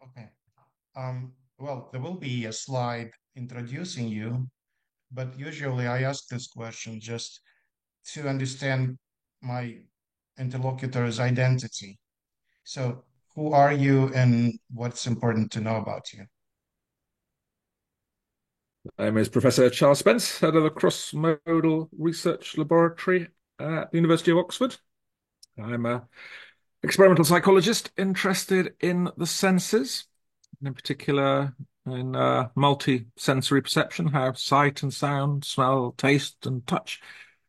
Okay. Well, there will be a slide introducing you, but usually I ask this question just to understand my interlocutor's identity. So, who are you and what's important to know about you? I'm is Professor Charles Spence, head of the Cross-Modal Research Laboratory at the University of Oxford. I'm a experimental psychologist interested in the senses, and in particular in multi-sensory perception, how sight and sound, smell, taste, and touch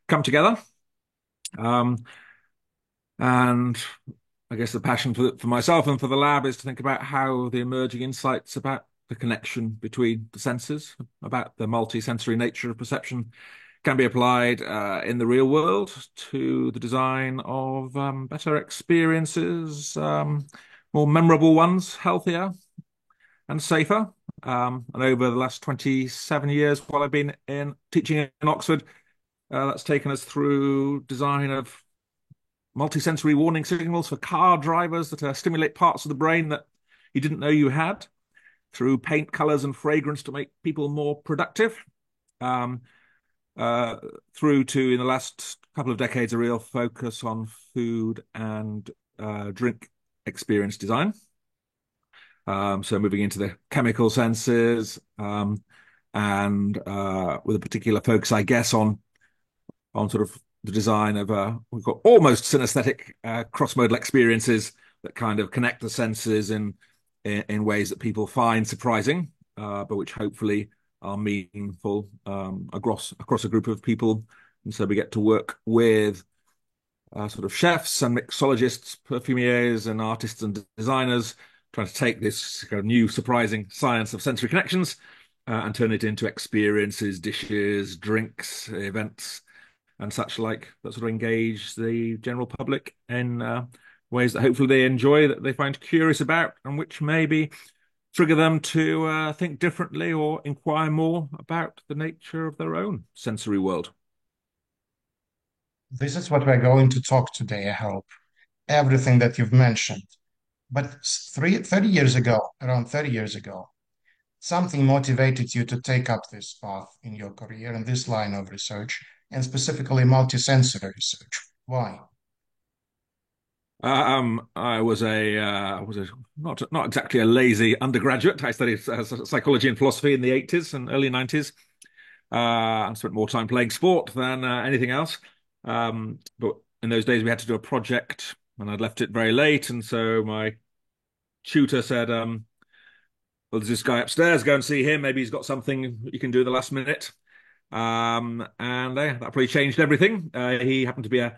come together. Um, and I guess the passion for myself and for the lab is to think about how the emerging insights about the connection between the senses, about the multi-sensory nature of perception, can be applied in the real world to the design of better experiences, more memorable ones, healthier and safer. And over the last 27 years, while I've been in teaching in Oxford, that's taken us through design of multisensory warning signals for car drivers that stimulate parts of the brain that you didn't know you had, through paint colors and fragrance to make people more productive, um, uh, through to, in the last couple of decades, a real focus on food and drink experience design. So moving into the chemical senses, and with a particular focus, I guess, on sort of the design of we've got almost synesthetic cross-modal experiences that kind of connect the senses in ways that people find surprising, but which hopefully are meaningful across a group of people. And so we get to work with sort of chefs and mixologists, perfumiers and artists and designers, trying to take this kind of new, surprising science of sensory connections and turn it into experiences, dishes, drinks, events, and such like that sort of engage the general public in ways that hopefully they enjoy, that they find curious about, and which maybe trigger them to think differently or inquire more about the nature of their own sensory world. This is what we're going to talk today, I hope. Everything that you've mentioned. But 30 years ago, around 30 years ago, something motivated you to take up this path in your career in this line of research, and specifically multisensory research. Why? I was a not exactly a lazy undergraduate. I studied psychology and philosophy in the 80s and early 90s. And spent more time playing sport than anything else. But in those days, we had to do a project, and I'd left it very late, and so my tutor said, "Well, there's this guy upstairs. Go and see him. Maybe he's got something you can do at the last minute." And that probably changed everything. He happened to be a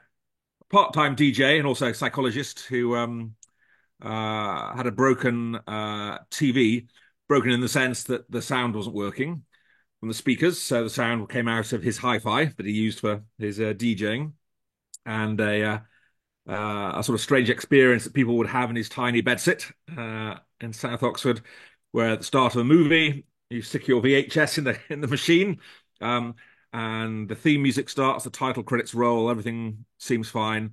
part-time DJ and also a psychologist who had a broken TV, broken in the sense that the sound wasn't working from the speakers, so the sound came out of his hi-fi that he used for his DJing, and a sort of strange experience that people would have in his tiny bedsit in South Oxford, where at the start of a movie you stick your VHS in the machine, um, and the theme music starts, the title credits roll, everything seems fine,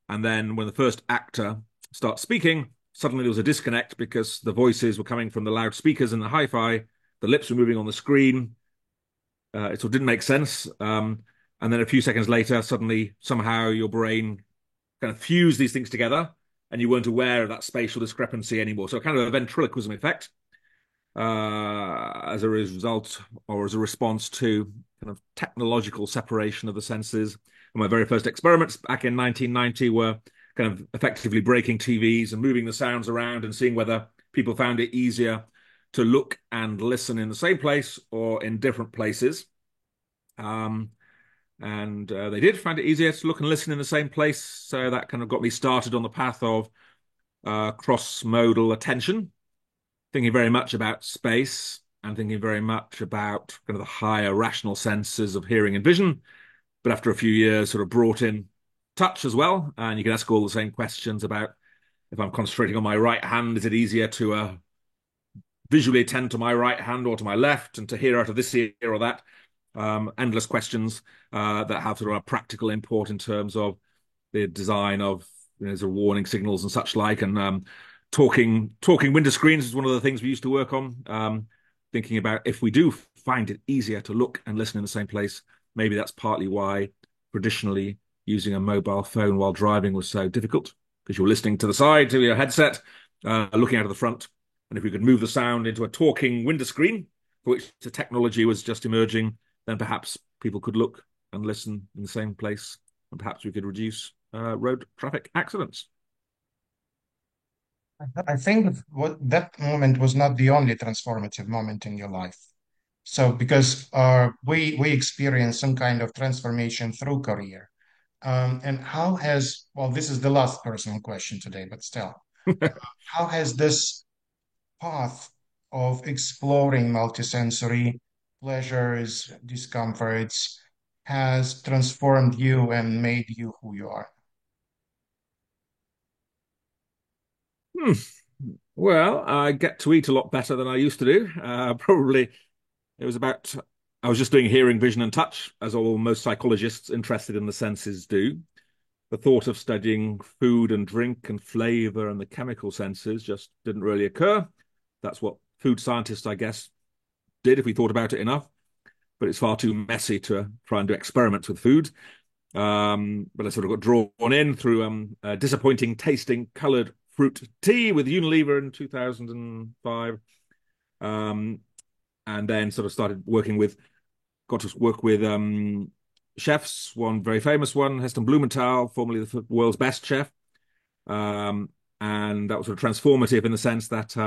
and then when the first actor starts speaking, suddenly there was a disconnect because the voices were coming from the loudspeakers in the hi-fi, the lips were moving on the screen. It sort of didn't make sense. And then a few seconds later, suddenly, somehow your brain kind of fused these things together and you weren't aware of that spatial discrepancy anymore. So kind of a ventriloquism effect as a result or as a response to kind of technological separation of the senses. And my very first experiments back in 1990 were kind of effectively breaking TVs and moving the sounds around and seeing whether people found it easier to look and listen in the same place or in different places. Um, and they did find it easier to look and listen in the same place. So that kind of got me started on the path of cross-modal attention, thinking very much about space and thinking very much about kind of the higher rational senses of hearing and vision. But after a few years, sort of brought in touch as well. And you can ask all the same questions about if I'm concentrating on my right hand, is it easier to visually attend to my right hand or to my left and to hear out of this ear or that? Endless questions that have sort of a practical import in terms of the design of sort of warning signals and such like, and talking window screens is one of the things we used to work on. Thinking about if we do find it easier to look and listen in the same place, maybe that's partly why traditionally using a mobile phone while driving was so difficult because you're listening to the side to your headset, looking out of the front. And if we could move the sound into a talking window screen, for which the technology was just emerging, then perhaps people could look and listen in the same place, and perhaps we could reduce road traffic accidents. I think what that moment was not the only transformative moment in your life. So because we experience some kind of transformation through career. And how has, well, this is the last personal question today, but still, how has this path of exploring multisensory pleasures, discomforts, has transformed you and made you who you are? Hmm. Well, I get to eat a lot better than I used to do. Probably it was about, I was just doing hearing, vision, and touch, as all most psychologists interested in the senses do. The thought of studying food and drink and flavor and the chemical senses just didn't really occur. That's what food scientists, I guess, did if we thought about it enough. But it's far too messy to try and do experiments with food. But I sort of got drawn in through disappointing tasting colored fruit tea with Unilever in 2005. Um, and then sort of started working with, got to work with chefs, one very famous one, Heston Blumenthal, formerly the world's best chef. Um, and that was sort of transformative in the sense that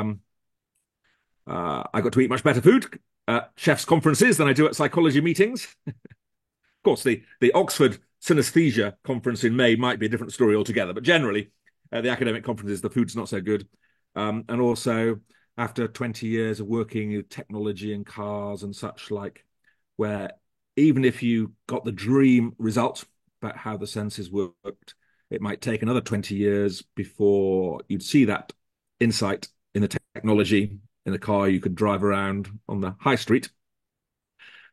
I got to eat much better food at chefs' conferences than I do at psychology meetings. Of course, the Oxford Synesthesia conference in May might be a different story altogether, but generally, the academic conferences, the food's not so good. And also, after 20 years of working with technology and cars and such like, where even if you got the dream result about how the senses worked, it might take another 20 years before you'd see that insight in the technology in a car you could drive around on the high street.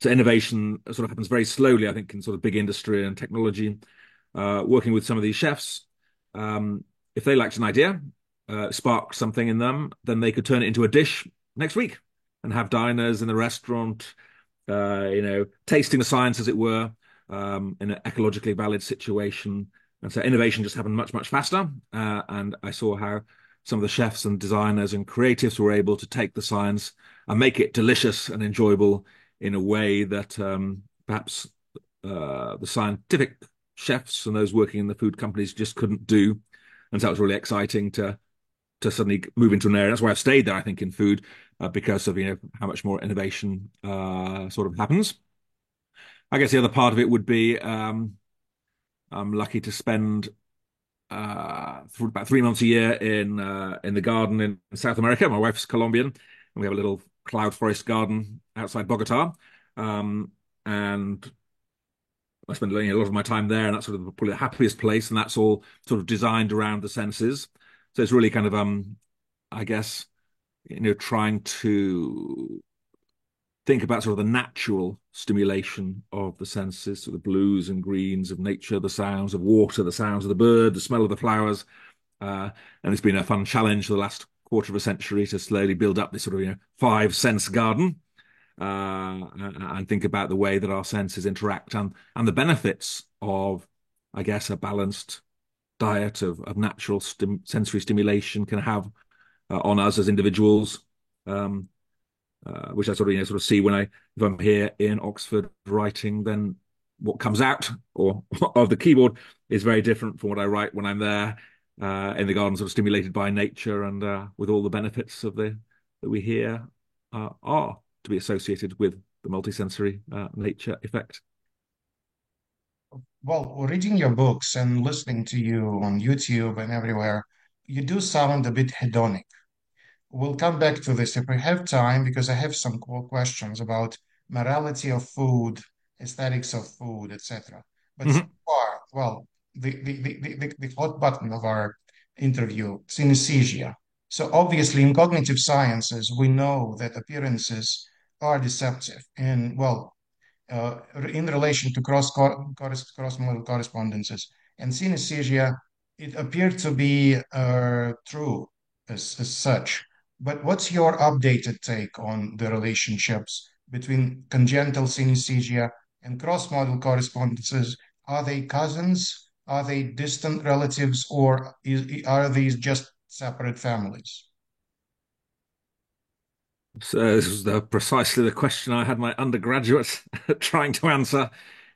So innovation sort of happens very slowly, I think, in sort of big industry and technology. Working with some of these chefs, if they liked an idea, sparked something in them, then they could turn it into a dish next week and have diners in the restaurant, tasting the science, as it were, in an ecologically valid situation. And so innovation just happened much, much faster. And I saw how some of the chefs and designers and creatives were able to take the science and make it delicious and enjoyable in a way that perhaps the scientific chefs and those working in the food companies just couldn't do. And so it was really exciting to suddenly move into an area. That's why I've stayed there, I think, in food, because of how much more innovation sort of happens. I guess the other part of it would be I'm lucky to spend for about 3 months a year in the garden in South America. My wife's Colombian, and we have a little cloud forest garden outside Bogota. And I spend a lot of my time there, and that's sort of probably the happiest place, and that's all sort of designed around the senses. So it's really kind of I guess, trying to think about sort of the natural stimulation of the senses, so the blues and greens of nature, the sounds of water, the sounds of the bird, the smell of the flowers. And it's been a fun challenge for the last quarter of a century to slowly build up this sort of five sense garden and think about the way that our senses interact and the benefits of, I guess, a balanced diet of natural sensory stimulation can have on us as individuals. Which I sort of see when if I'm here in Oxford writing, then what comes out or of the keyboard is very different from what I write when I'm there in the garden, sort of stimulated by nature and with all the benefits of that we hear are to be associated with the multisensory nature effect. Well, reading your books and listening to you on YouTube and everywhere, you do sound a bit hedonic. We'll come back to this if we have time, because I have some cool questions about morality of food, aesthetics of food, etc. But so Mhm. far, well, the hot button of our interview, synesthesia. So obviously, in cognitive sciences, we know that appearances are deceptive, and well, in relation to cross-modal correspondences and synesthesia, it appeared to be true. as such. But what's your updated take on the relationships between congenital synesthesia and cross-model correspondences? Are they cousins? Are they distant relatives, or are these just separate families? So this was precisely the question I had my undergraduate trying to answer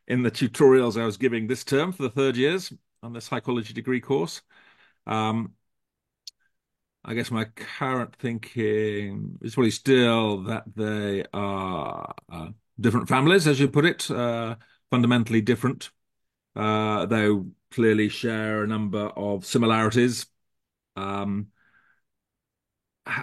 in the tutorials I was giving this term for the third years on the psychology degree course. Um, I guess my current thinking is probably still that they are different families, as you put it, fundamentally different, though clearly share a number of similarities. Um,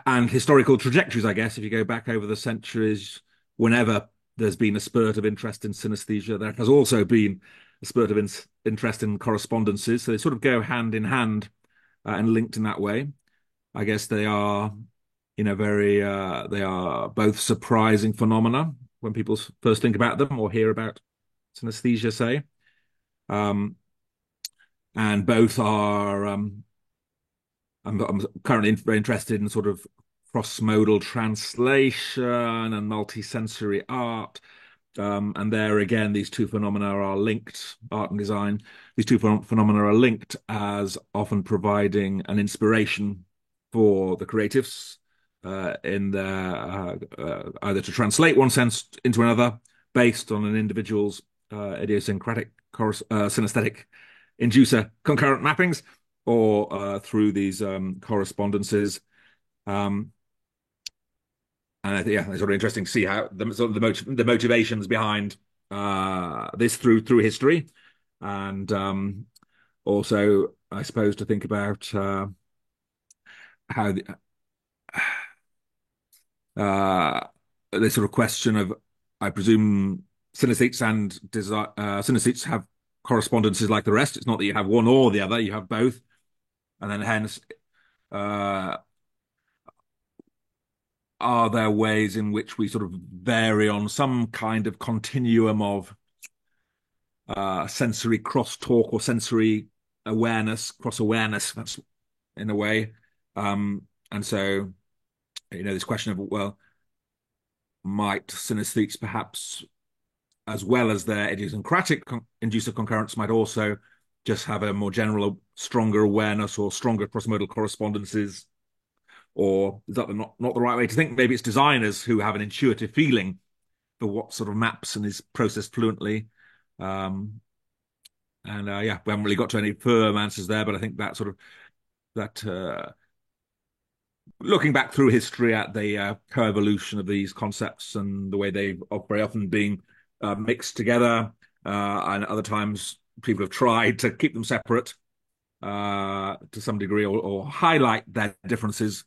and historical trajectories, I guess, if you go back over the centuries, whenever there's been a spurt of interest in synesthesia, there has also been a spurt of interest in correspondences. So they sort of go hand in hand and linked in that way. I guess they are, they are both surprising phenomena when people first think about them or hear about synesthesia, say. Um, and both are I'm currently very interested in sort of cross-modal translation and multisensory art. And there again, these two phenomena are linked, art and design. These two phenomena are linked as often providing an inspiration for the creatives in their either to translate one sense into another based on an individual's idiosyncratic synesthetic inducer concurrent mappings, or through these correspondences. Um, and yeah, it's sort of interesting to see how the motivations behind this through history, and also I suppose to think about how uh, this sort of question of, I presume, synesthetes and synesthetes have correspondences like the rest. It's not that you have one or the other; you have both, and then hence. Uh, are there ways in which we sort of vary on some kind of continuum of sensory crosstalk or sensory awareness, cross awareness? That's in a way. And so, this question of, well, might synesthetes perhaps, as well as their idiosyncratic inducer concurrence, might also just have a more general, stronger awareness or stronger cross-modal correspondences? Or is that not the right way to think? Maybe it's designers who have an intuitive feeling for what sort of maps and is processed fluently. Um, and yeah, we haven't really got to any firm answers there, but I think that sort of that looking back through history at the coevolution of these concepts and the way they've very often been mixed together, and other times people have tried to keep them separate to some degree, or highlight their differences,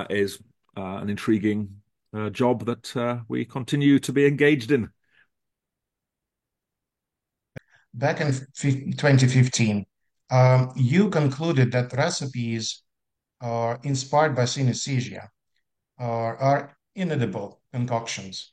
is an intriguing job that we continue to be engaged in. Back in 2015, you concluded that recipes are inspired by synesthesia, are inedible concoctions.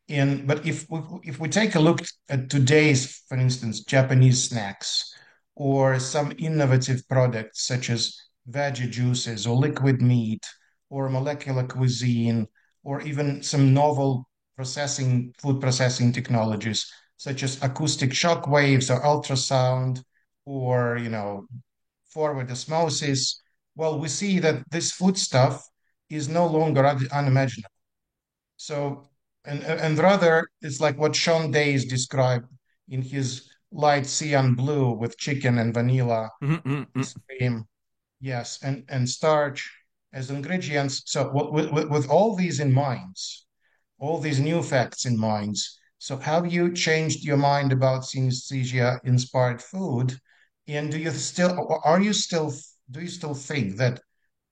But if we take a look at today's, for instance, Japanese snacks or some innovative products such as veggie juices or liquid meat or molecular cuisine or even some novel food processing technologies such as acoustic shock waves or ultrasound or, forward osmosis, well, we see that this food stuff is no longer unimaginable. So, and rather, it's like what Sean Days described in his light cyan blue with chicken and vanilla ice cream, yes, and starch as ingredients. So, with all these in mind, all these new facts in mind, so have you changed your mind about synesthesia-inspired food? And do you still think that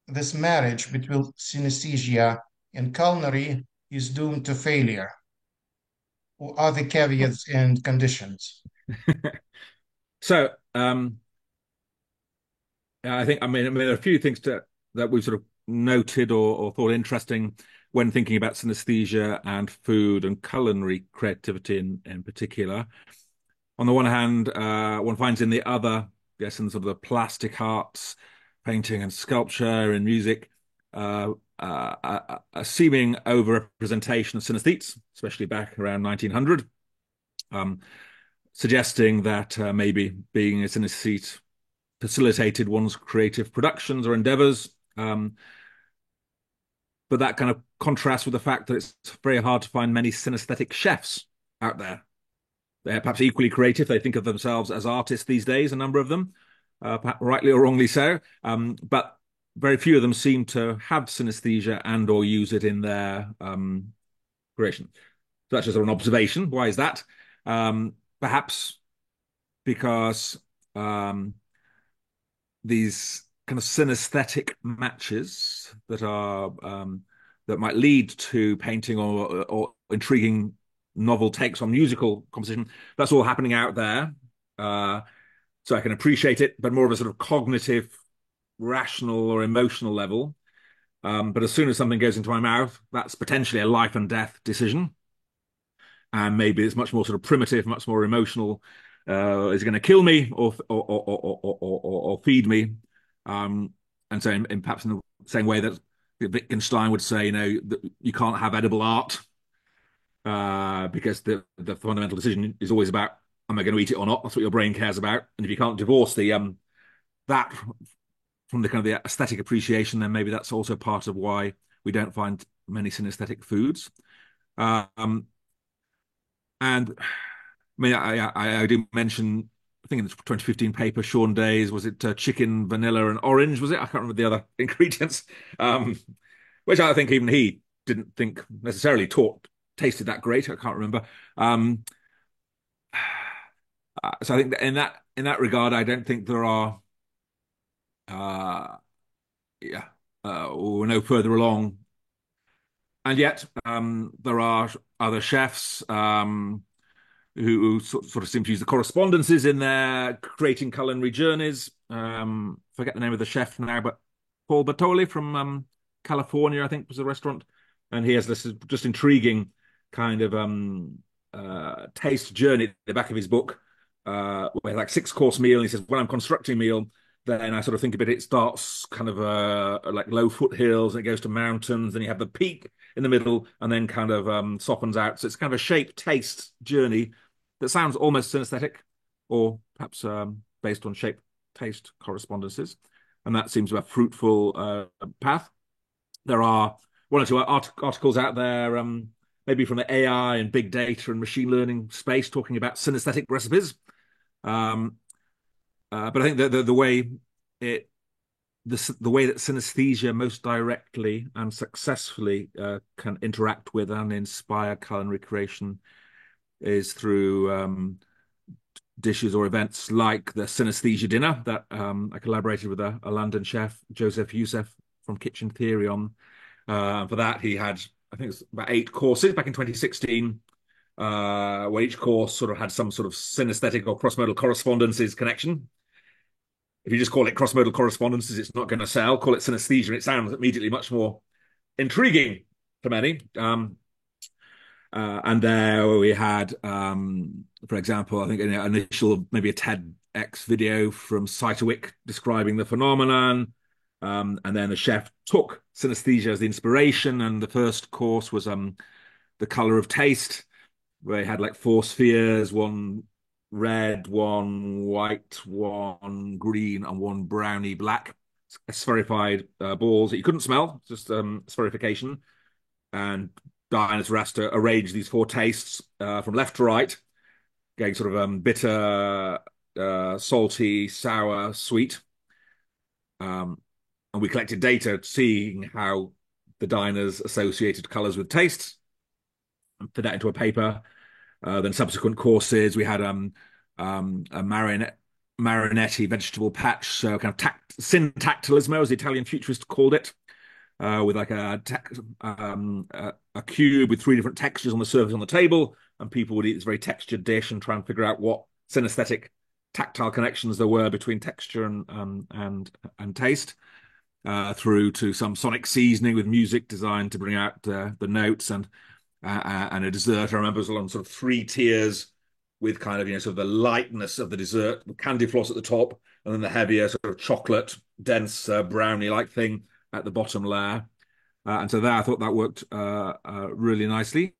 this marriage between synesthesia and culinary is doomed to failure? Or are the caveats and conditions? So, I mean, there are a few things that we've sort of noted or thought interesting when thinking about synesthesia and food and culinary creativity in particular. On the one hand, one finds in the other, yes, in sort of the plastic arts, painting and sculpture and music, a seeming overrepresentation of synesthetes, especially back around 1900, um, suggesting that maybe being a synesthete facilitated one's creative productions or endeavors. But that kind of contrasts with the fact that it's very hard to find many synesthetic chefs out there. They're perhaps equally creative. They think of themselves as artists these days, a number of them, rightly or wrongly so. But very few of them seem to have synesthesia and or use it in their creation. So that's just an observation. Why is that? Perhaps because these kind of synesthetic matches that might lead to painting or intriguing novel takes on musical composition. That's all happening out there, so I can appreciate it, but more of a sort of cognitive, rational, or emotional level. But as soon as something goes into my mouth, that's potentially a life and death decision, and maybe it's much more sort of primitive, much more emotional. Is it going to kill me or feed me? And so, perhaps in the same way that Wittgenstein would say, that you can't have edible art because the fundamental decision is always about, am I going to eat it or not? That's what your brain cares about. And if you can't divorce that from the kind of the aesthetic appreciation, then maybe that's also part of why we don't find many synesthetic foods. And I mean, I did mention, I think in the 2015 paper, Sean Day's, was it chicken, vanilla, and orange? Was it? I can't remember the other ingredients, which I think even he didn't think necessarily tasted that great. I can't remember. So I think that in that regard, I don't think there are, we're no further along, and yet there are other chefs. Who sort of seem to use the correspondences in their creating culinary journeys. Forget the name of the chef now, but Paul Bertoli from California, I think, was the restaurant. And he has this just intriguing kind of taste journey at the back of his book, where like 6-course meal. And he says, when I'm constructing a meal, then I sort of think of it, it starts kind of like low foothills, and it goes to mountains, and you have the peak in the middle, and then kind of softens out. So it's kind of a shape taste journey that sounds almost synesthetic, or perhaps based on shape taste correspondences. And that seems to be a fruitful path. There are one or two articles out there, maybe from the AI and big data and machine learning space, talking about synesthetic recipes. But I think the way the way that synesthesia most directly and successfully can interact with and inspire culinary creation is through dishes or events like the synesthesia dinner that I collaborated with a London chef, Joseph Youssef from Kitchen Theory on. For that, he had, I think it was about 8 courses back in 2016, where each course sort of had some sort of synesthetic or cross-modal correspondences connection. If you just call it cross-modal correspondences, it's not going to sell. Call it synesthesia, and it sounds immediately much more intriguing to many. And there we had, for example, I think an initial, maybe a TEDx video from Cytowick describing the phenomenon. And then the chef took synesthesia as the inspiration. And the first course was the color of taste, where he had like 4 spheres, one red, one white, one green, and one browny black spherified balls that you couldn't smell, just spherification. And diners were asked to arrange these 4 tastes from left to right, getting sort of bitter, salty, sour, sweet. And we collected data seeing how the diners associated colors with tastes and put that into a paper. Then subsequent courses, we had a Marinetti vegetable patch, so kind of syntactilismo, as the Italian futurist called it, with like a cube with 3 different textures on the surface on the table, and people would eat this very textured dish and try and figure out what synesthetic tactile connections there were between texture and taste, through to some sonic seasoning with music designed to bring out the notes, and a dessert. I remember it was on sort of 3 tiers with kind of, sort of the lightness of the dessert, the candy floss at the top, and then the heavier sort of chocolate, dense brownie-like thing at the bottom layer. And so there, I thought that worked really nicely.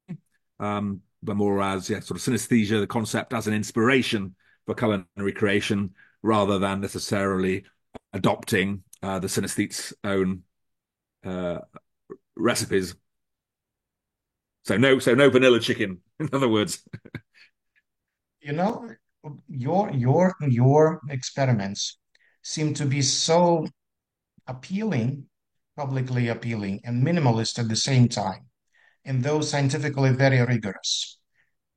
But more as sort of synesthesia, the concept as an inspiration for culinary creation, rather than necessarily adopting the synesthete's own uh, recipes. So no vanilla chicken, in other words. You know, your experiments seem to be so appealing, publicly appealing, and minimalist at the same time, and though scientifically very rigorous.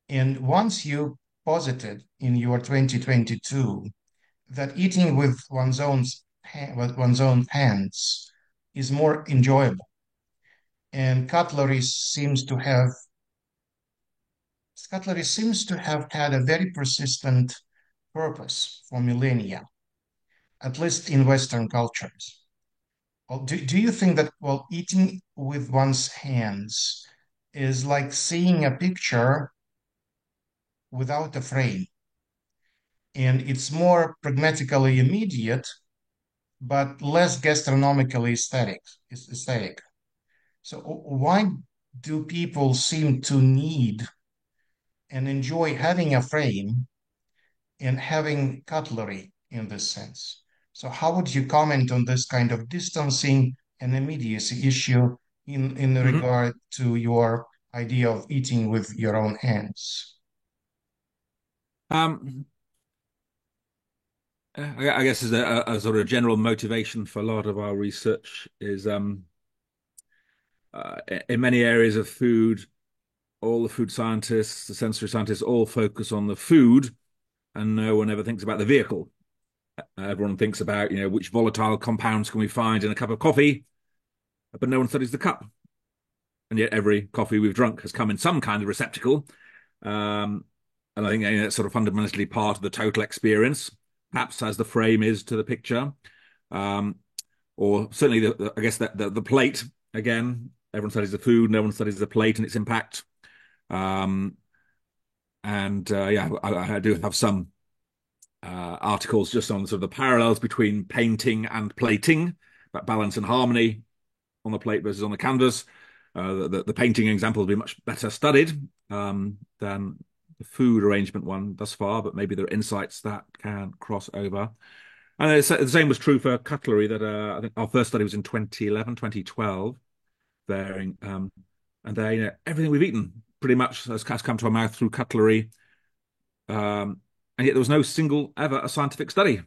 And once you posited in your 2022 that eating with one's own hands is more enjoyable, and cutlery seems to have had a very persistent purpose for millennia, at least in Western cultures. Well, do you think that, well, eating with one's hands is like seeing a picture without a frame, and it's more pragmatically immediate, but less gastronomically aesthetic? So why do people seem to need and enjoy having a frame and having cutlery in this sense? So how would you comment on this kind of distancing and immediacy issue in Mhm. regard to your idea of eating with your own hands? Um, I guess as a sort of general motivation for a lot of our research is in many areas of food, all the food scientists, the sensory scientists all focus on the food, and no one ever thinks about the vehicle. Everyone thinks about, which volatile compounds can we find in a cup of coffee, but no one studies the cup. And yet every coffee we've drunk has come in some kind of receptacle. Um, and I think that's sort of fundamentally part of the total experience, perhaps as the frame is to the picture. Um, or certainly, I guess that the plate, again, everyone studies the food, no one studies the plate and its impact. Um, and yeah, I do have some articles just on sort of the parallels between painting and plating, that balance and harmony on the plate versus on the canvas. The painting example will be much better studied than the food arrangement one thus far, but maybe there are insights that can cross over. And the same was true for cutlery, that I think our first study was in 2011, 2012, varying. And everything we've eaten pretty much has come to our mouth through cutlery. Um, and yet there was no single ever a scientific study.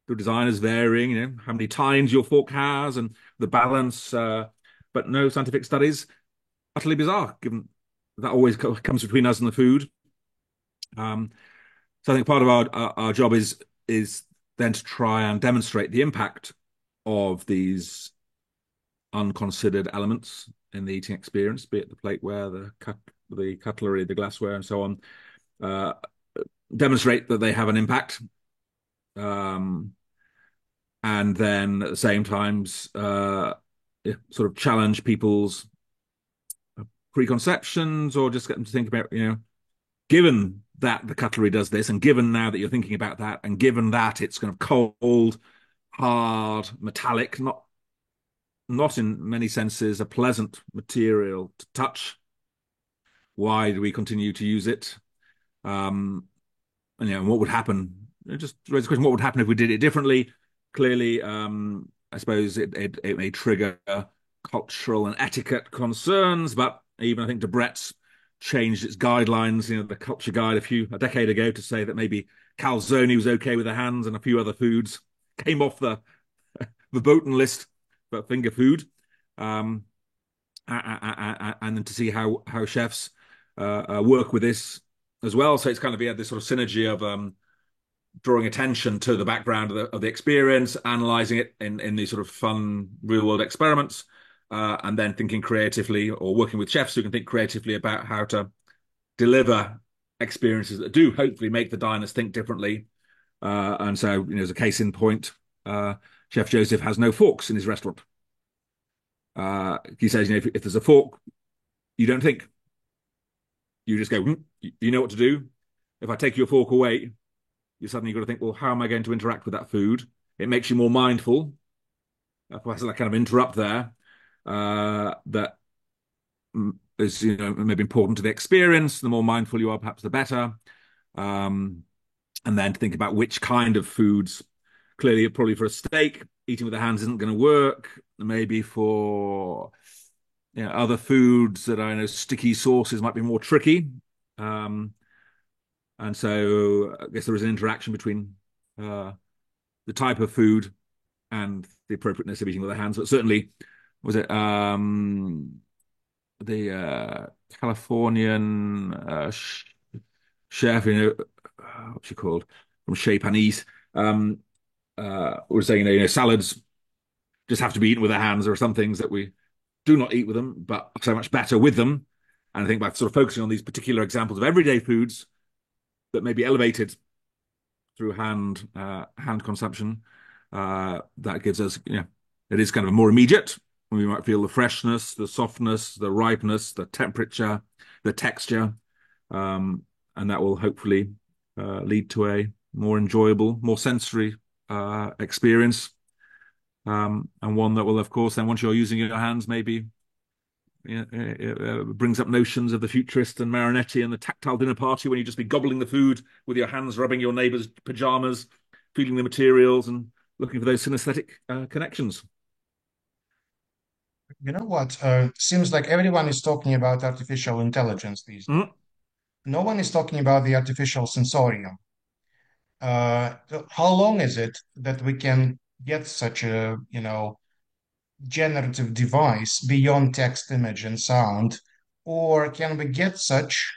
The designers varying, how many tines your fork has and the balance, but no scientific studies. Utterly bizarre, given that always comes between us and the food. Um, so I think part of our job is then to try and demonstrate the impact of these unconsidered elements in the eating experience, be it the plateware, the cutlery, the glassware, and so on. Uh, Demonstrate that they have an impact, um, and then at the same times, sort of challenge people's preconceptions, or just get them to think about, given that the cutlery does this, and given now that you're thinking about that, and given that it's kind of cold, hard, metallic, not in many senses a pleasant material to touch. Why do we continue to use it? Um, and what would happen? Just raise the question: what would happen if we did it differently? Clearly, I suppose it may trigger cultural and etiquette concerns, but even I think Debrett's changed its guidelines, the culture guide a decade ago, to say that maybe calzone was okay with the hands, and a few other foods came off the verboten list for finger food. Um, and then to see how chefs work with this as well. So it's kind of this sort of synergy of drawing attention to the background of the experience, analyzing it in these sort of fun real world experiments, and then thinking creatively, or working with chefs who can think creatively about how to deliver experiences that do hopefully make the diners think differently. And so, as a case in point, Chef Joseph has no forks in his restaurant. He says, if there's a fork, you don't think. You just go, you know what to do. If I take your fork away, you suddenly got to think, well, how am I going to interact with that food? It makes you more mindful. Perhaps that kind of interrupt there, that is, maybe important to the experience. The more mindful you are, perhaps the better. Um, and then to think about which kind of foods. Clearly, probably for a steak, eating with the hands isn't going to work. Maybe for other foods that I know sticky sauces might be more tricky. Um, and so I guess there is an interaction between uh, the type of food and the appropriateness of eating with the hands. But certainly, was it the Californian chef, what's she called, from Chez Panisse, was saying, salads just have to be eaten with their hands. There are some things that we do not eat with them, but so much better with them. And I think by sort of focusing on these particular examples of everyday foods that may be elevated through hand consumption, that gives us, it is kind of more immediate. We might feel the freshness, the softness, the ripeness, the temperature, the texture, and that will hopefully lead to a more enjoyable, more sensory experience, and one that will, of course, then once you're using your hands, maybe it brings up notions of the futurist and Marinetti and the tactile dinner party when you just be gobbling the food with your hands, rubbing your neighbor's pajamas, feeling the materials, and looking for those synesthetic connections. You know what? Seems like everyone is talking about artificial intelligence these days. Mm. No one is talking about the artificial sensorium. How long is it that we can get such a, generative device beyond text, image, and sound? Or can we get such,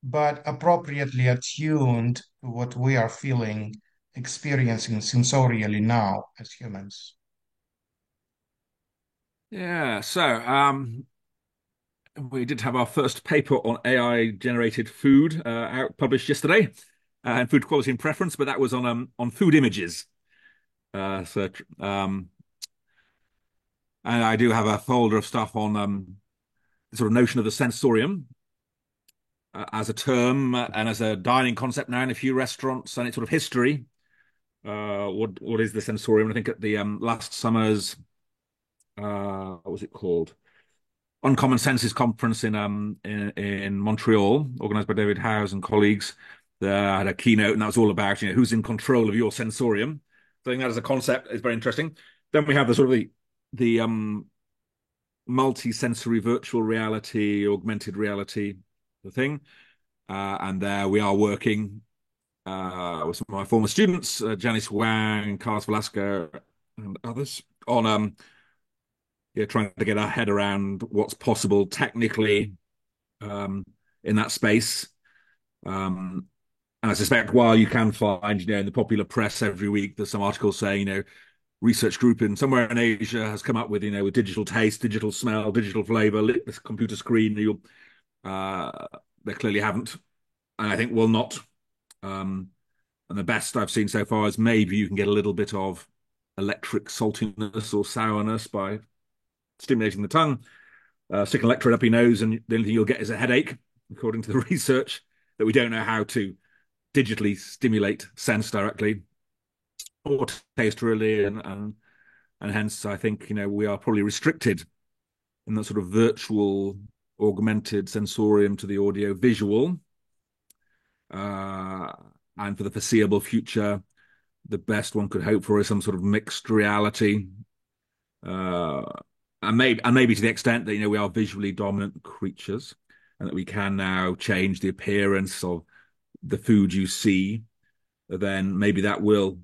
but appropriately attuned to what we are feeling, experiencing sensorially now as humans? Yeah, so we did have our first paper on AI generated food out published yesterday, and food quality and preference, but that was on food images. So and I do have a folder of stuff on the sort of notion of the sensorium as a term and as a dining concept now in a few restaurants, and its sort of history. What is the sensorium? I think at the last summer's what was it called? Uncommon Senses conference in Montreal, organized by David Howes and colleagues. They had a keynote, and that was all about who's in control of your sensorium. So I think that as a concept is very interesting. Then we have the sort of the multi-sensory virtual reality, augmented reality, the thing. And there we are working with some of my former students, Janice Wang, Carlos Velasco, and others, on trying to get our head around what's possible technically in that space. And I suspect while you can find, in the popular press every week, there's some articles saying, research group in somewhere in Asia has come up with digital taste, digital smell, digital flavor, lit this computer screen. They clearly haven't, and I think will not. And the best I've seen so far is maybe you can get a little bit of electric saltiness or sourness by stimulating the tongue. Stick an electrode up your nose, and the only thing you'll get is a headache, according to the research, that we don't know how to digitally stimulate sense directly or taste really, and hence I think we are probably restricted in that sort of virtual augmented sensorium to the audio visual, and for the foreseeable future the best one could hope for is some sort of mixed reality, and maybe to the extent that we are visually dominant creatures and that we can now change the appearance of the food you see, then maybe that will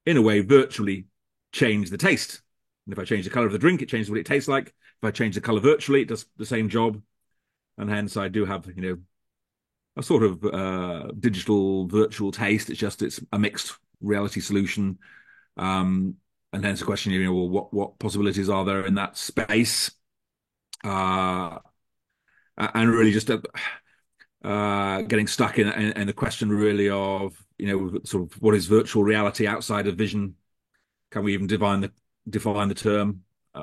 in a way virtually change the taste. And if I change the color of the drink, it changes what it tastes like. If I change the color virtually, it does the same job. And hence I do have a sort of digital virtual taste. It's a mixed reality solution. And hence the question, well, what possibilities are there in that space? And really just getting stuck in the question really of, sort of what is virtual reality outside of vision? Can we even define the term?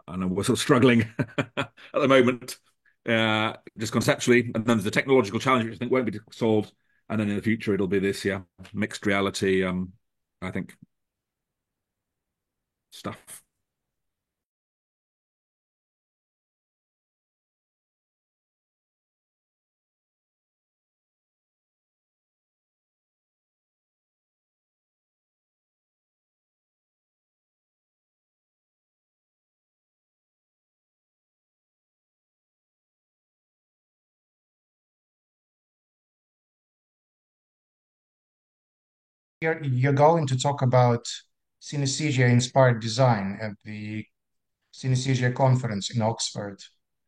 And we're sort of struggling at the moment, just conceptually. And then there's the technological challenge, which I think won't be solved and then in the future it'll be this, yeah, mixed reality, I think, stuff. You're going to talk about synesthesia-inspired design at the Synesthesia conference in Oxford.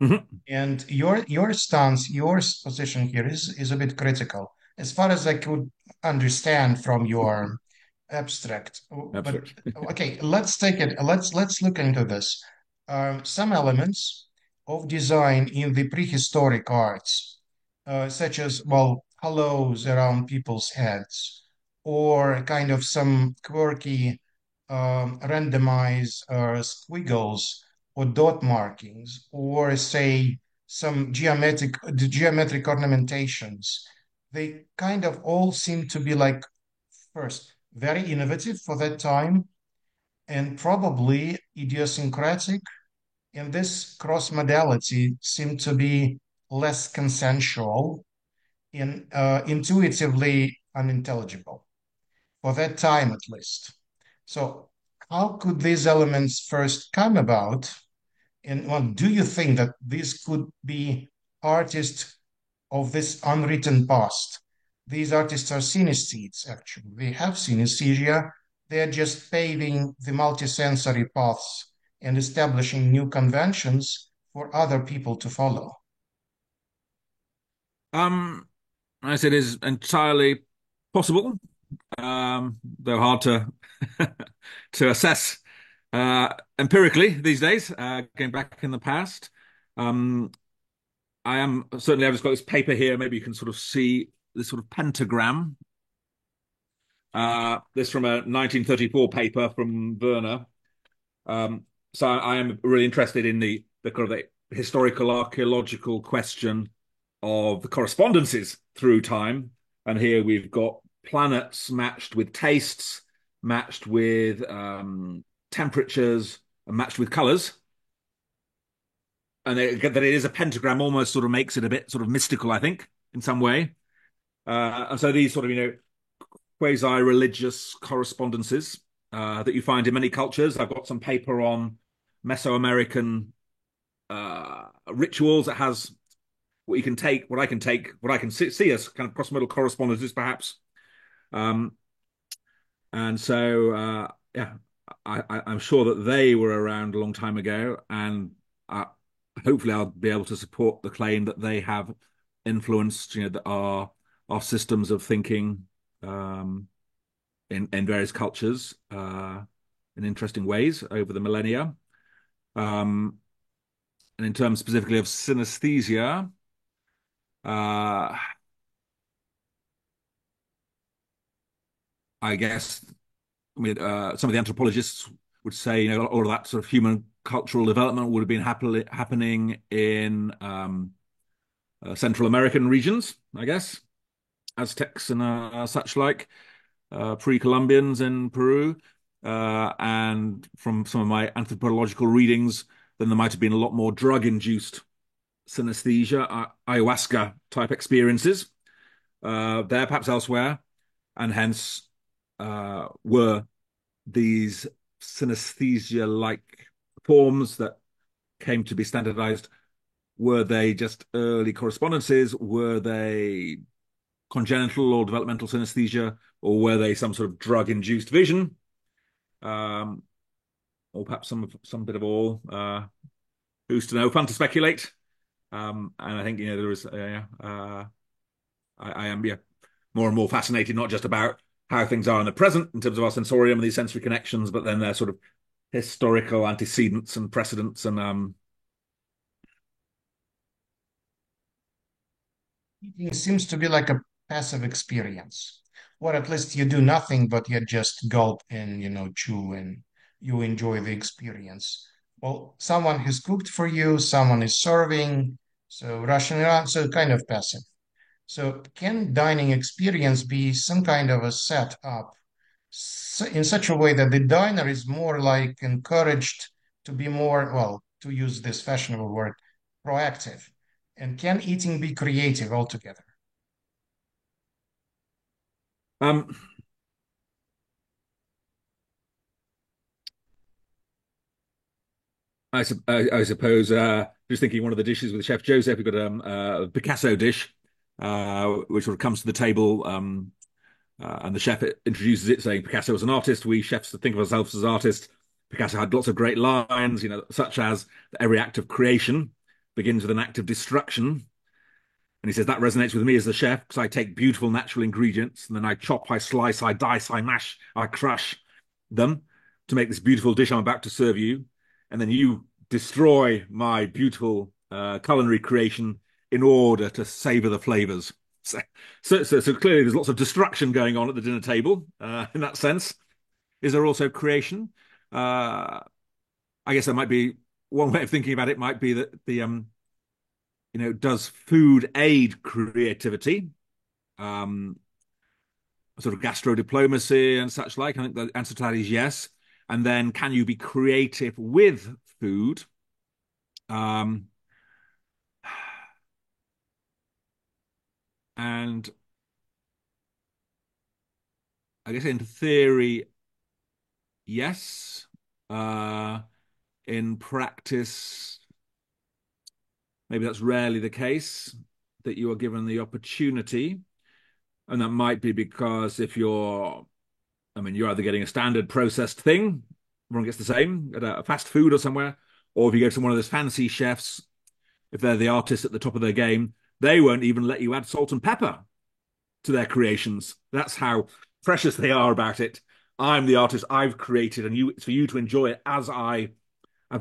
Mhm. And your stance, your position here is a bit critical, as far as I could understand from your abstract. But Abstract. okay, let's take it. Let's look into this. Some elements of design in the prehistoric arts, such as well, hollows around people's heads, or kind of some quirky randomized squiggles or dot markings, or say some geometric ornamentations. They kind of all seem to be like first very innovative for that time and probably idiosyncratic. And this cross modality seemed to be less consensual and intuitively unintelligible for that time at least. So, how could these elements first come about? And well, do you think that these could be artists of this unwritten past? These artists are synesthetes, actually. They have synesthesia. They're just paving the multisensory paths and establishing new conventions for other people to follow. Um, as it is entirely possible, though hard to to assess empirically these days, going back in the past. Um, I am certainly, I've just got this paper here. Maybe you can sort of see this sort of pentagram. This from a 1934 paper from Werner. So I am really interested in the kind of the historical archaeological question of the correspondences through time. And here we've got planets matched with tastes, matched with temperatures, and matched with colors. And that it is a pentagram almost sort of makes it a bit sort of mystical, I think, in some way. And so these sort of, quasi-religious correspondences that you find in many cultures. I've got some paper on Mesoamerican rituals that has what you can take, what I can take, what I can see as kind of cross-modal correspondences, perhaps. Um, and so, yeah, I'm sure that they were around a long time ago, and hopefully I'll be able to support the claim that they have influenced, our systems of thinking in various cultures in interesting ways over the millennia. Um, and in terms specifically of synesthesia, uh, I guess some of the anthropologists would say, all of that sort of human cultural development would have been happening in Central American regions, I guess, Aztecs and such like, pre-Columbians in Peru. And from some of my anthropological readings, then there might have been a lot more drug-induced synesthesia, ayahuasca type experiences there, perhaps elsewhere, and hence were these synesthesia-like forms that came to be standardized. Were they just early correspondences? Were they congenital or developmental synesthesia, or were they some sort of drug-induced vision? Um, or perhaps some bit of all. Who's to know? Fun to speculate. And I think there is. I am, yeah, more and more fascinated not just about how things are in the present in terms of our sensorium and these sensory connections, but then their sort of historical antecedents and precedents and It seems to be like a passive experience, or at least you do nothing but you just gulp and chew and you enjoy the experience. Well, someone has cooked for you, someone is serving, so rushing around, so kind of passive. So, can dining experience be some kind of a setup in such a way that the diner is more like encouraged to be more, well, to use this fashionable word, proactive? And can eating be creative altogether? Um, I suppose just thinking one of the dishes with Chef Joseph, we've got a Picasso dish, which sort of comes to the table, and the chef introduces it saying Picasso was an artist. We chefs think of ourselves as artists. Picasso had lots of great lines, such as every act of creation begins with an act of destruction. And he says that resonates with me as the chef because I take beautiful natural ingredients and then I chop, I slice, I dice, I mash, I crush them to make this beautiful dish I'm about to serve you. And then you destroy my beautiful culinary creation in order to savor the flavors. So clearly there's lots of destruction going on at the dinner table in that sense. Is there also creation? I guess there might be one way of thinking about it might be that does food aid creativity? Um, Sort of gastro diplomacy and such like. I think the answer to that is yes. And then can you be creative with food? Um, and I guess in theory, yes. In practice, maybe that's rarely the case that you are given the opportunity. And that might be because you're either getting a standard processed thing, everyone gets the same at a fast food or somewhere, or if you go to one of those fancy chefs, if they're the artists at the top of their game, they won't even let you add salt and pepper to their creations. That's how precious they are about it. I'm the artist, I've created, and it's for you to enjoy it as I've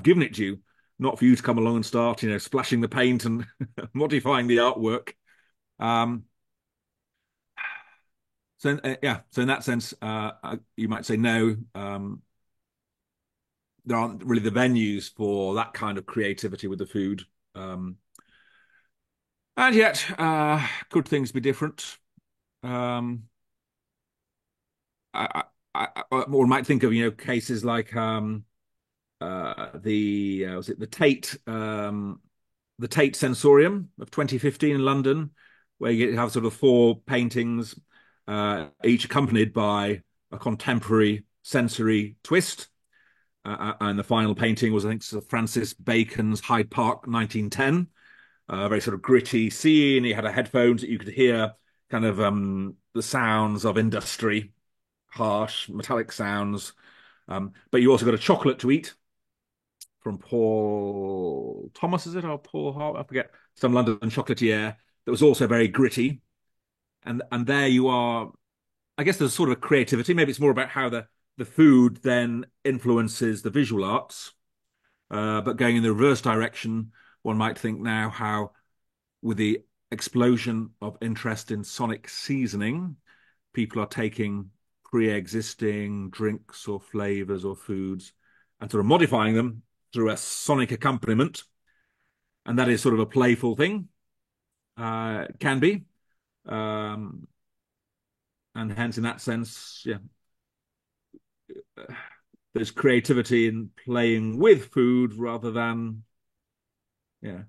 given it to you, not for you to come along and start, splashing the paint and modifying the artwork. Um, so in that sense, you might say no. There aren't really the venues for that kind of creativity with the food. Um, and yet, could things be different? Um, one might think of cases like the was it the Tate Sensorium of 2015 in London, where you have sort of four paintings, each accompanied by a contemporary sensory twist. And the final painting was, I think, Sir Francis Bacon's Hyde Park 1910. Very sort of gritty scene. He had a headphones that you could hear kind of the sounds of industry, harsh metallic sounds. But you also got a chocolate to eat from Paul Thomas, is it, or Paul Hart? I forget. Some London chocolatier that was also very gritty. And there you are. I guess there's sort of a creativity. Maybe it's more about how the food then influences the visual arts. But going in the reverse direction, one might think now how, with the explosion of interest in sonic seasoning, people are taking pre-existing drinks or flavors or foods and sort of modifying them through a sonic accompaniment. And that is sort of a playful thing. It can be. Um, and hence, in that sense, yeah, there's creativity in playing with food rather than, yeah,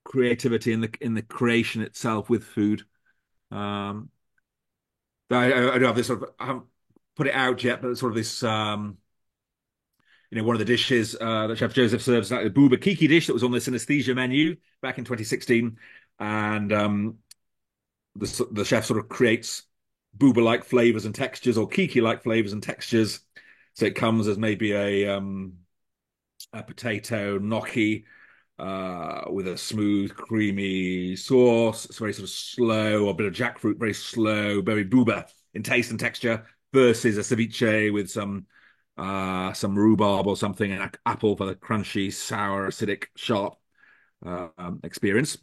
creativity in the creation itself with food. Um, I don't have this sort of, I haven't put it out yet, but sort of this, one of the dishes that Chef Joseph serves, like the Booba Kiki dish that was on the synesthesia menu back in 2016. And the chef sort of creates Booba-like flavors and textures or Kiki-like flavors and textures. So it comes as maybe a potato gnocchi with a smooth, creamy sauce. It's very sort of slow, a bit of jackfruit, very slow, very Booba in taste and texture, versus a ceviche with some rhubarb or something, an apple for the crunchy, sour, acidic, sharp experience.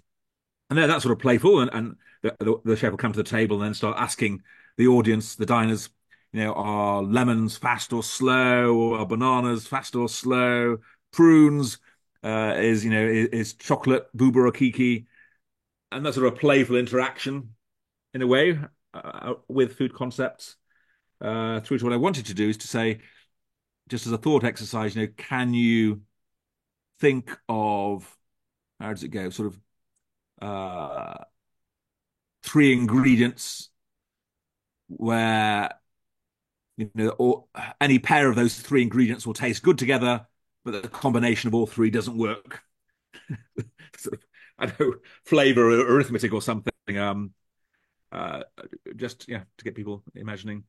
And they're that sort of playful, and the chef will come to the table and then start asking the audience, the diners, are lemons fast or slow, or are bananas fast or slow? Prunes is chocolate booba or kiki. and that sort of playful interaction in a way with food concepts through to what I wanted to do is to say, just as a thought exercise, can you think of, how does it go, sort of three ingredients where or any pair of those three ingredients will taste good together, but the combination of all three doesn't work. Sort of, I don't know, flavor or arithmetic or something. Uh, just yeah, to get people imagining.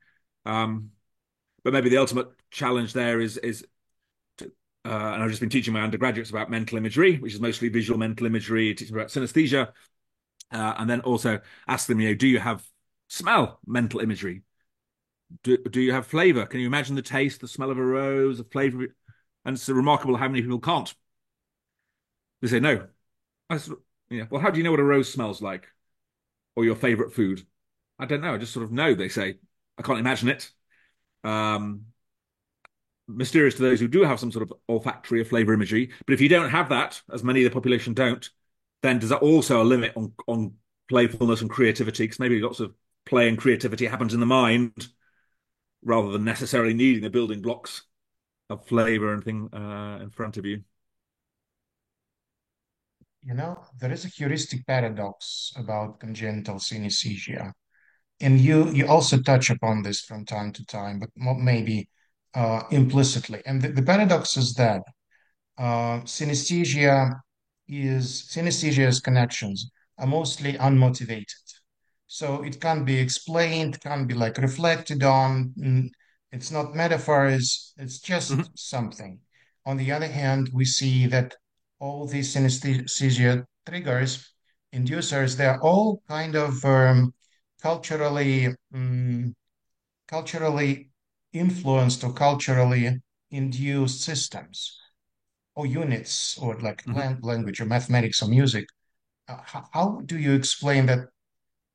Um, but maybe the ultimate challenge there is and I've just been teaching my undergraduates about mental imagery, which is mostly visual mental imagery, teaching about synesthesia, and then also ask them, do you have smell mental imagery? Do you have flavor? Can you imagine the taste, the smell of a rose, the flavor? And it's remarkable how many people can't. They say no. Yeah. Well, how do you know what a rose smells like, or your favorite food? I don't know. I just sort of know. They say I can't imagine it. Um, Mysterious to those who do have some sort of olfactory or flavor imagery. But if you don't have that, as many of the population don't, then does that also a limit on playfulness and creativity? Because maybe lots of play and creativity happens in the mind rather than necessarily needing the building blocks of flavor and thing in front of you. There is a heuristic paradox about congenital synesthesia. And you also touch upon this from time to time, but maybe implicitly. And the paradox is that synesthesia's connections are mostly unmotivated. So it can't be explained, can't be like reflected on. It's not metaphors, it's just Mhm. something. On the other hand, we see that all these synesthesia triggers, inducers, they're all kind of culturally culturally influenced or culturally induced systems or units or like Mhm. language or mathematics or music. How do you explain that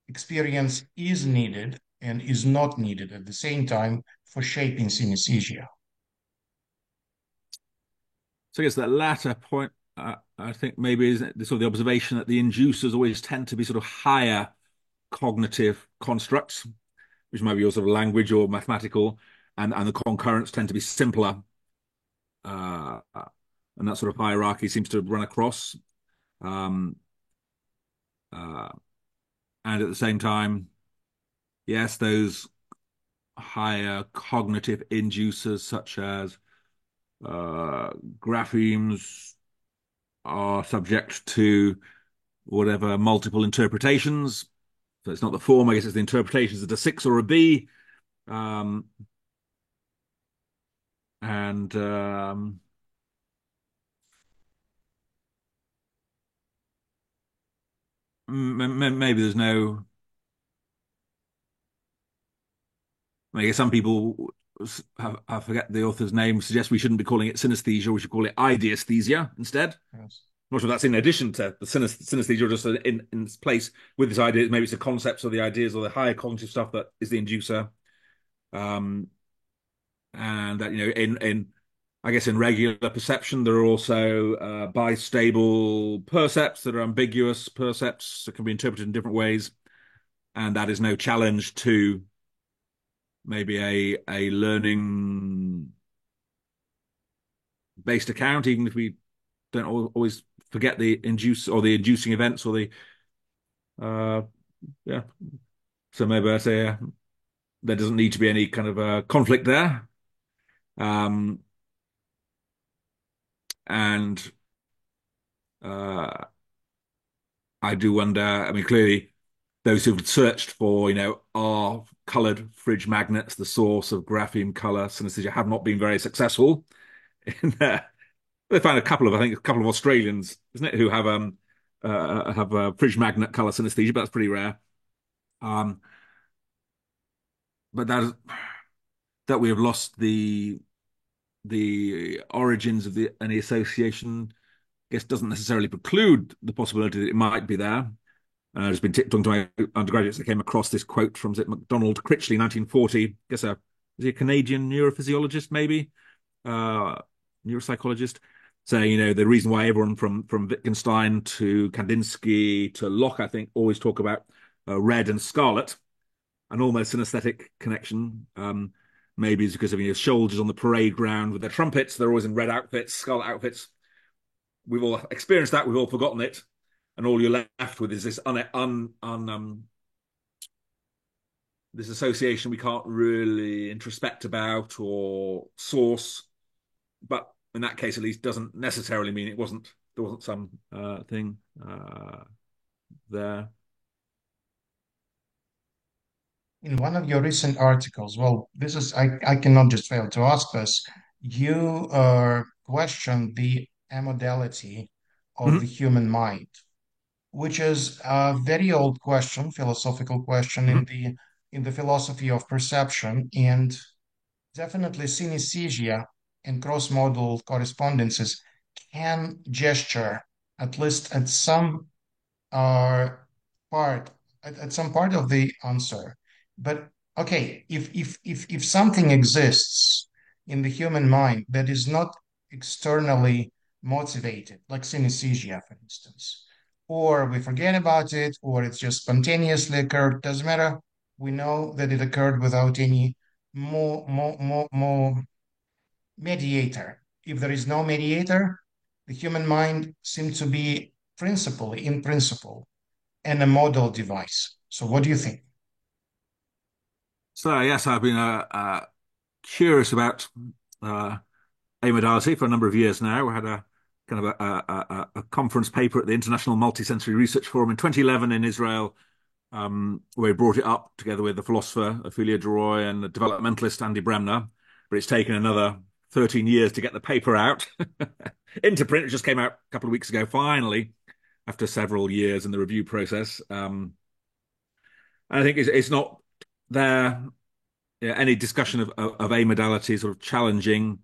experience is needed and is not needed at the same time for shaping synesthesia? So I guess that latter point, I think maybe is the sort of the observation that the inducers always tend to be sort of higher cognitive constructs, which might be your sort of language or mathematical, and the concurrents tend to be simpler. Uh, and that sort of hierarchy seems to run across. Um, uh, and at the same time, yes, those higher cognitive inducers such as uh, graphemes are subject to whatever multiple interpretations. So it's not the form, I guess it's the interpretations at a six or a B. Um, and maybe there's no, I guess some people I forget the author's name, suggest we shouldn't be calling it synesthesia, we should call it ideesthesia instead. Yes. I'm not sure that's in addition to the synesthesia, or just in its place with this idea. Maybe it's the concepts or the ideas or the higher cognitive stuff that is the inducer. Um, and that, in I guess in regular perception, there are also bistable percepts that are ambiguous percepts that can be interpreted in different ways, and that is no challenge to maybe a learning based account, even if we don't always forget the induce or the inducing events or the uh yeah. So maybe I say there doesn't need to be any kind of conflict there. Um, and uh, I do wonder. I mean, clearly, those who've searched for, are coloured fridge magnets the source of grapheme colour synesthesia have not been very successful. In they found I think, a couple of Australians, isn't it, who have fridge magnet colour synesthesia, but that's pretty rare. Um, but that we have lost the origins of any association, I guess, doesn't necessarily preclude the possibility that it might be there. I've just been talking to my undergraduates. I came across this quote from MacDonald Critchley, 1940. I guess is he a Canadian neurophysiologist, maybe, uh, neuropsychologist, saying, the reason why everyone from Wittgenstein to Kandinsky to Locke, I think, always talk about red and scarlet, and almost an aesthetic connection. Maybe it's because of soldiers on the parade ground with their trumpets. They're always in red outfits, scarlet outfits. We've all experienced that. We've all forgotten it, and all you're left with is this association we can't really introspect about or source. But in that case, at least, doesn't necessarily mean there wasn't some thing there. In one of your recent articles, well, I cannot just fail to ask this. You questioned the amodality of the Mhm, human mind, which is a very old question, philosophical question mhm. in the philosophy of perception, and definitely synesthesia and cross-modal correspondences can gesture, at least at some are part at some part of the answer. But okay, if something exists in the human mind that is not externally motivated, like synesthesia, for instance, or we forget about it, or it's just spontaneously occurred, doesn't matter. We know that it occurred without any more mediator. If there is no mediator, the human mind seems to be in principle, and a model device. So what do you think? So yes, I've been curious about uh, amodality for a number of years now. We had a kind of a conference paper at the International Multisensory Research Forum in 2011 in Israel, where we brought it up together with the philosopher Ophelia Droi and the developmentalist Andy Bremner. But it's taken another 13 years to get the paper out into print. It just came out a couple of weeks ago, finally, after several years in the review process. And I think it's not there. Any discussion of amodality sort of challenging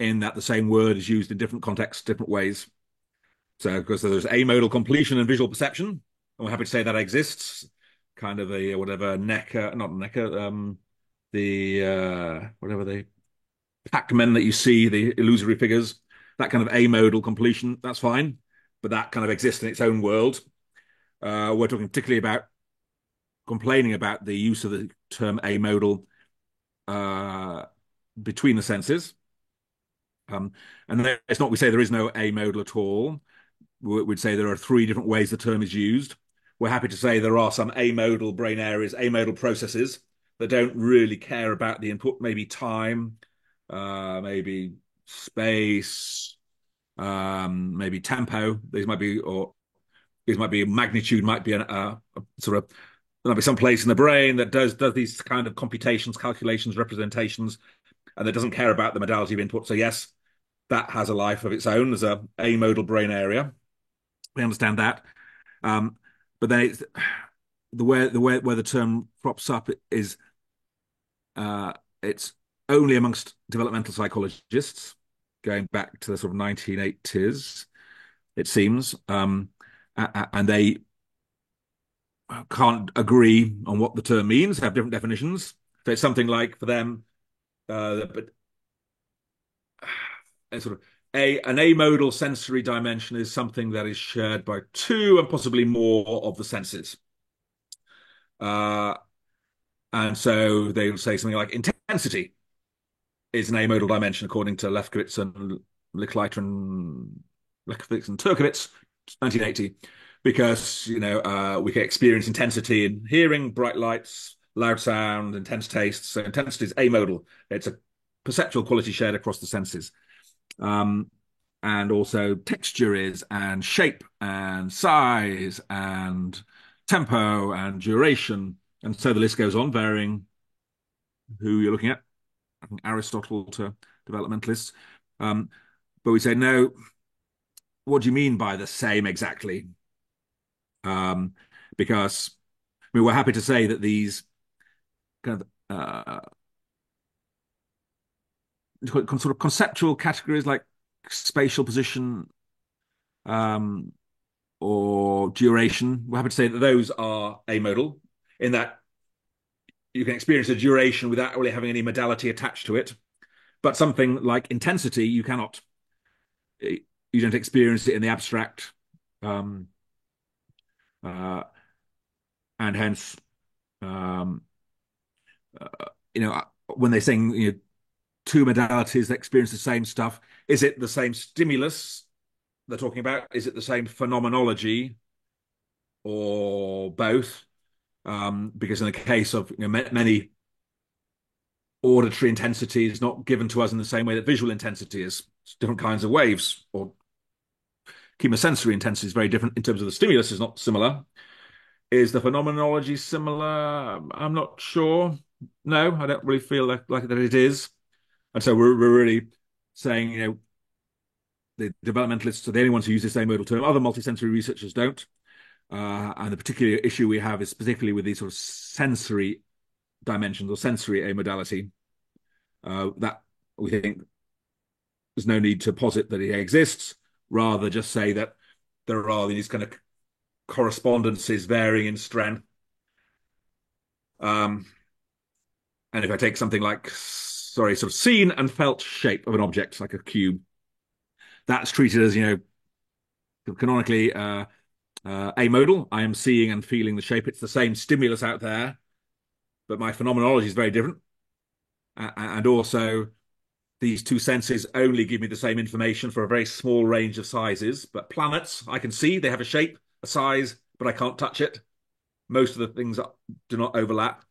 in that the same word is used in different contexts, different ways. So, because there's amodal completion and visual perception, and we're happy to say that exists. Kind of a whatever Necker, not Necker, the whatever the Pac-Men that you see, the illusory figures, that kind of amodal completion, that's fine, but that kind of exists in its own world. We're talking particularly about complaining about the use of the term amodal uh, between the senses. Um, and it's not we say there is no amodal at all. We'd say there are three different ways the term is used. We're happy to say there are some amodal brain areas, amodal processes that don't really care about the input, maybe time, maybe space, maybe tempo. These might be magnitude, might be a sort of there might be some place in the brain that does these kind of computations, calculations, representations, and that doesn't care about the modality of input. So yes, that has a life of its own as a amodal brain area. We understand that. Um, but then it's the way where the term crops up is uh, it's only amongst developmental psychologists going back to the sort of 1980s, it seems, and they can't agree on what the term means, have different definitions. So it's something like for them, but a sort of an amodal sensory dimension is something that is shared by two and possibly more of the senses. Uh, and so they would say something like intensity is an amodal dimension according to Lefkowitz and Licklider and Lefkowitz and Turkowitz, 1980, because we can experience intensity in hearing, bright lights, loud sound, intense tastes. So intensity is amodal. It's a perceptual quality shared across the senses. Um, and also texture is, and shape, and size, and tempo, and duration. And so the list goes on, varying who you're looking at, from Aristotle to developmentalists. Um, but we say, no, what do you mean by the same exactly? Um, because I mean, we're happy to say that these kind of sort of conceptual categories like spatial position, um, or duration, we're happy to say that those are amodal in that you can experience a duration without really having any modality attached to it. But something like intensity, you cannot. you don't experience it in the abstract, um, uh, and hence, um, you know, when they're saying two modalities that experience the same stuff, is it the same stimulus they're talking about? Is it the same phenomenology, or both? Because in the case of many auditory intensity is not given to us in the same way that visual intensity is. It's different kinds of waves, or chemosensory intensity is very different in terms of the stimulus is not similar. Is the phenomenology similar? I'm not sure. No, I don't really feel like that it is. And so we're really saying, the developmentalists are the only ones who use this amodal term. Other multisensory researchers don't. And the particular issue we have is particularly with these sort of sensory dimensions or sensory amodality, that we think there's no need to posit that it exists, rather just say that there are these kind of correspondences varying in strength. And if I take something like, sort of seen and felt shape of an object, like a cube, that's treated as, canonically amodal. I am seeing and feeling the shape. It's the same stimulus out there, but my phenomenology is very different. And also, these two senses only give me the same information for a very small range of sizes. But planets, I can see, they have a shape, a size, but I can't touch it. Most of the things do not overlap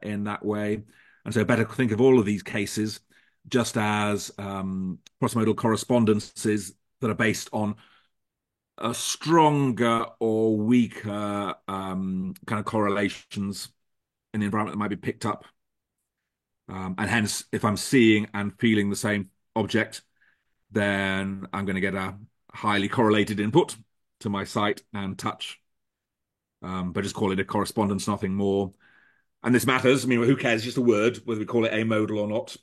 in that way. And so better think of all of these cases just as cross-modal correspondences that are based on a stronger or weaker kind of correlations in the environment that might be picked up. And hence, if I'm seeing and feeling the same object, then I'm going to get a highly correlated input to my sight and touch. But just call it a correspondence, nothing more. And this matters. I mean, who cares? It's just a word, whether we call it amodal or not.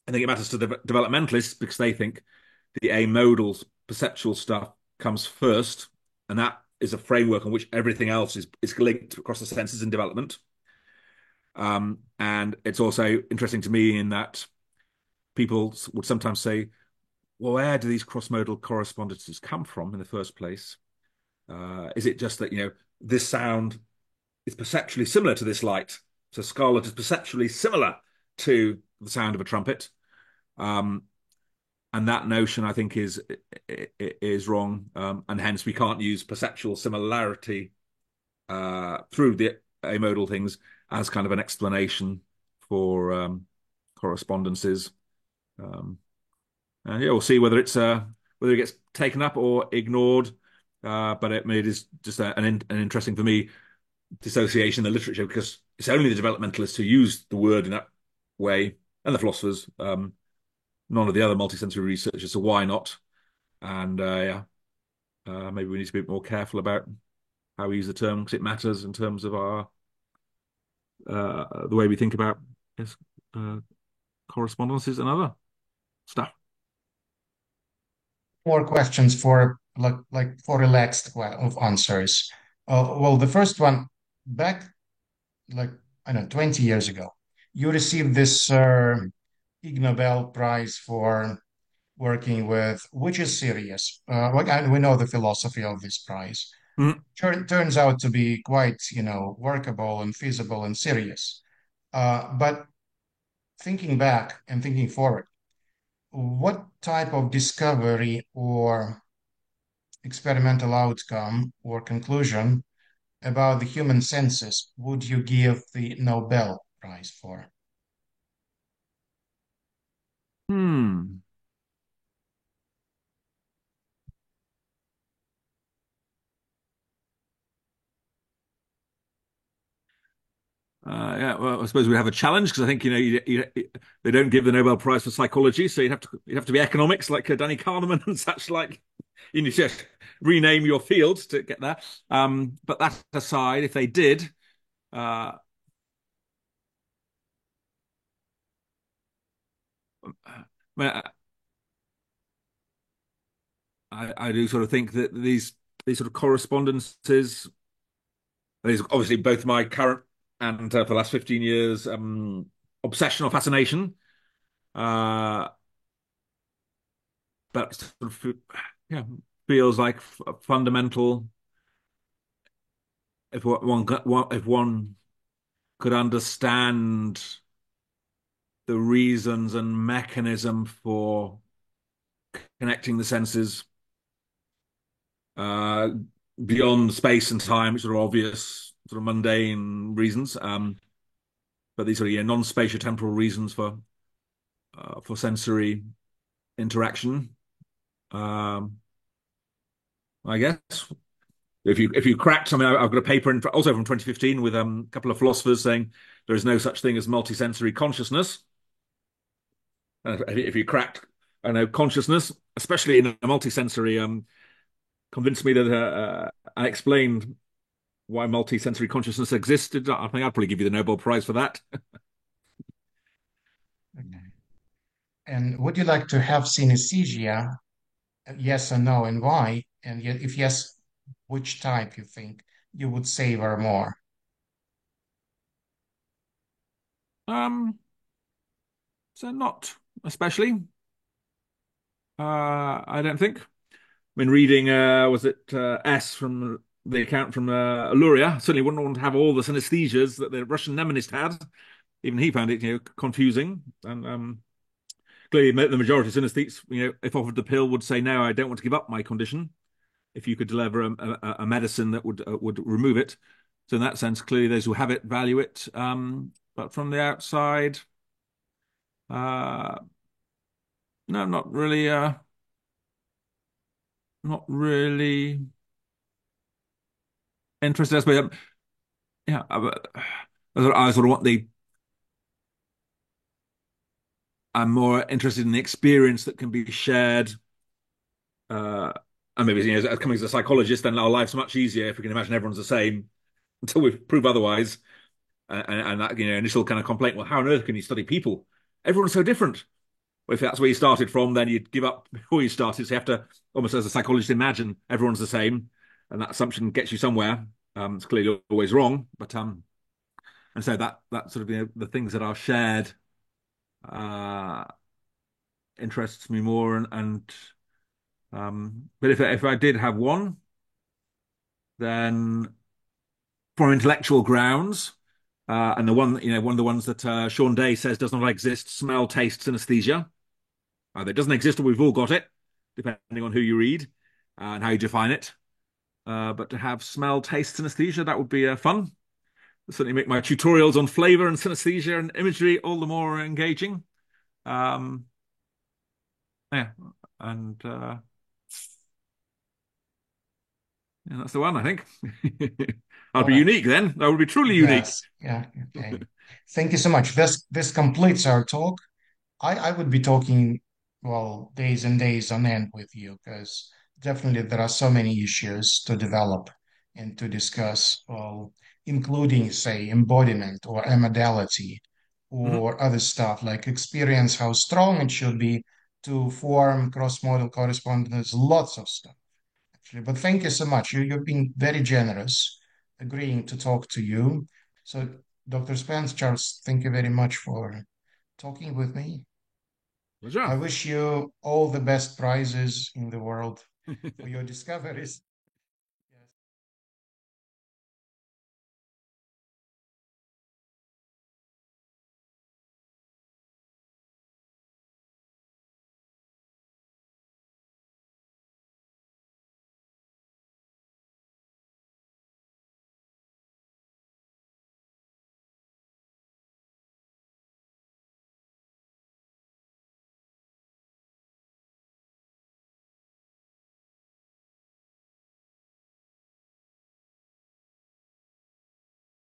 I think it matters to the developmentalists because they think the amodal perceptual stuff comes first, and that is a framework on which everything else is linked across the senses in development. And it's also interesting to me in that people would sometimes say, well, where do these cross-modal correspondences come from in the first place? Is it just that, this sound is perceptually similar to this light? So scarlet is perceptually similar to the sound of a trumpet. And that notion, I think, is wrong. And hence we can't use perceptual similarity through the amodal things as kind of an explanation for correspondences. And yeah, we'll see whether it gets taken up or ignored. But it is just an interesting, for me, dissociation in the literature, because it's only the developmentalists who use the word in that way, and the philosophers. None of the other multisensory researchers, so why not? And maybe we need to be more careful about how we use the term, because it matters in terms of our the way we think about correspondences and other stuff. More questions for for relaxed of answers. Well, the first one, back like I don't know 20 years ago, you received this Ig Nobel Prize for working with, which is serious. And we know the philosophy of this prize. Mm. Turns out to be quite, workable and feasible and serious. But thinking back and thinking forward, what type of discovery or experimental outcome or conclusion about the human senses would you give the Nobel Prize for? Hmm. Yeah, well, I suppose we have a challenge because I think they don't give the Nobel Prize for psychology, so you'd have to be economics like Danny Kahneman and such. Like, you need to rename your field to get there. But that aside, if they did, uh, I do sort of think that these sort of correspondences, these obviously both my current and for the last 15 years obsession or fascination. But sort of yeah, feels like fundamental. If one could understand the reasons and mechanism for connecting the senses uh, beyond space and time, which are obvious, sort of mundane reasons, but these are non-spatial temporal reasons for sensory interaction. Um, I guess if you cracked something, I've got a paper also from 2015 with a couple of philosophers saying there is no such thing as multisensory consciousness. And if you cracked, I know consciousness, especially in a multisensory, convinced me that I explained why multisensory consciousness existed. I think I'd probably give you the Nobel Prize for that. Okay. And would you like to have synesthesia? Yes or no, and why? And yet, if yes, which type you think you would savor more? Um, so not especially. I don't think. I mean, reading was it S from the account from Luria? Certainly wouldn't want to have all the synesthesias that the Russian Neminist had. Even he found it, confusing. And clearly, the majority of synesthetes, if offered the pill, would say, "No, I don't want to give up my condition." If you could deliver a medicine that would remove it, so in that sense, clearly those who have it value it. But from the outside, uh, no, not really interested. I suppose, yeah, I sort of want the. I'm more interested in the experience that can be shared. And maybe coming as a psychologist, then our life's much easier if we can imagine everyone's the same until we prove otherwise. And that initial kind of complaint, well, how on earth can you study people? Everyone's so different. Well, if that's where you started from, then you'd give up before you started. So you have to, almost as a psychologist, imagine everyone's the same, and that assumption gets you somewhere. It's clearly always wrong, but and so that sort of the things that are shared uh, interests me more, but if I did have one, then from intellectual grounds, and one of the ones that Sean Day says does not exist, smell, taste, synesthesia. Either it doesn't exist or we've all got it, depending on who you read and how you define it. But to have smell, taste, synesthesia, that would be fun. Certainly make my tutorials on flavor and synesthesia and imagery all the more engaging. Um, yeah, and yeah, that's the one, I think. I'll All be right. unique then. I would be truly unique. Yes. Yeah. Okay. Thank you so much. This completes our talk. I would be talking, well, days and days on end with you because definitely there are so many issues to develop and to discuss, well, including, say, embodiment or amodality Mhm. or other stuff like experience, how strong it should be to form cross-modal correspondence, lots of stuff, actually. But thank you so much. You've been very generous agreeing to talk to you. So, Dr. Spence, Charles, thank you very much for talking with me. I Pleasure. wish you all the best prizes in the world for your discoveries.